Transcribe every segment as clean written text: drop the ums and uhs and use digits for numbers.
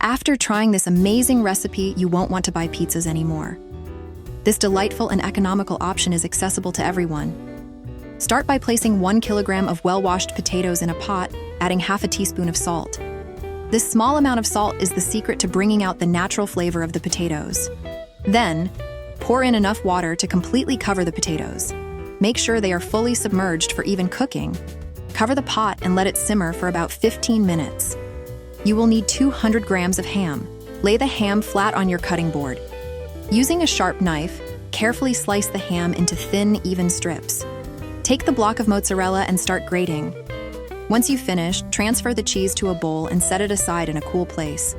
After trying this amazing recipe, you won't want to buy pizzas anymore. This delightful and economical option is accessible to everyone. Start by placing 1 kilogram of well-washed potatoes in a pot, adding half a teaspoon of salt. This small amount of salt is the secret to bringing out the natural flavor of the potatoes. Then, pour in enough water to completely cover the potatoes. Make sure they are fully submerged for even cooking. Cover the pot and let it simmer for about 15 minutes. You will need 200 grams of ham. Lay the ham flat on your cutting board. Using a sharp knife, carefully slice the ham into thin, even strips. Take the block of mozzarella and start grating. Once you've finished, transfer the cheese to a bowl and set it aside in a cool place.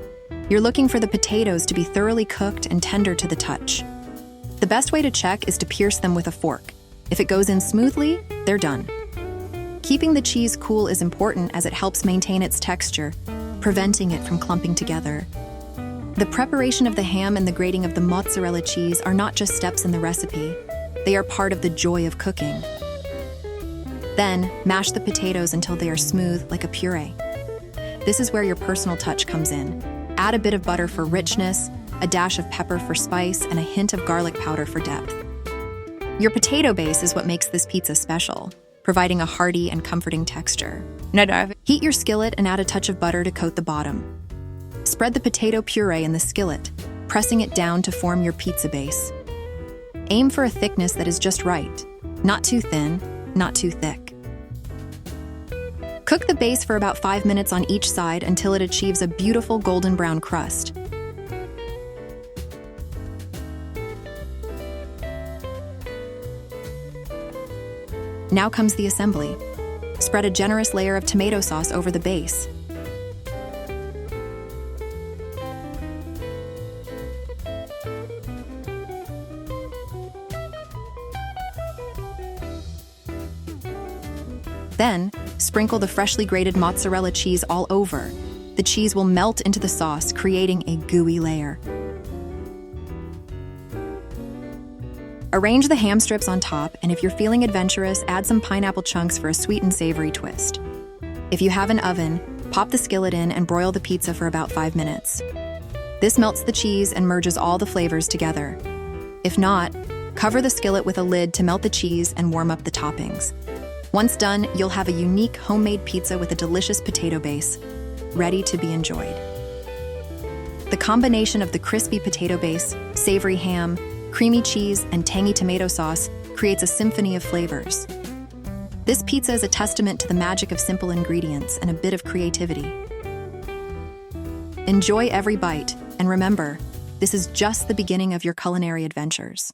You're looking for the potatoes to be thoroughly cooked and tender to the touch. The best way to check is to pierce them with a fork. If it goes in smoothly, they're done. Keeping the cheese cool is important as it helps maintain its texture, preventing it from clumping together. The preparation of the ham and the grating of the mozzarella cheese are not just steps in the recipe. They are part of the joy of cooking. Then, mash the potatoes until they are smooth like a puree. This is where your personal touch comes in. Add a bit of butter for richness, a dash of pepper for spice, and a hint of garlic powder for depth. Your potato base is what makes this pizza special, providing a hearty and comforting texture. Heat your skillet and add a touch of butter to coat the bottom. Spread the potato puree in the skillet, pressing it down to form your pizza base. Aim for a thickness that is just right, not too thin, not too thick. Cook the base for about 5 minutes on each side until it achieves a beautiful golden brown crust. Now comes the assembly. Spread a generous layer of tomato sauce over the base. Then, sprinkle the freshly grated mozzarella cheese all over. The cheese will melt into the sauce, creating a gooey layer. Arrange the ham strips on top, and if you're feeling adventurous, add some pineapple chunks for a sweet and savory twist. If you have an oven, pop the skillet in and broil the pizza for about 5 minutes. This melts the cheese and merges all the flavors together. If not, cover the skillet with a lid to melt the cheese and warm up the toppings. Once done, you'll have a unique homemade pizza with a delicious potato base, ready to be enjoyed. The combination of the crispy potato base, savory ham, creamy cheese, and tangy tomato sauce creates a symphony of flavors. This pizza is a testament to the magic of simple ingredients and a bit of creativity. Enjoy every bite, and remember, this is just the beginning of your culinary adventures.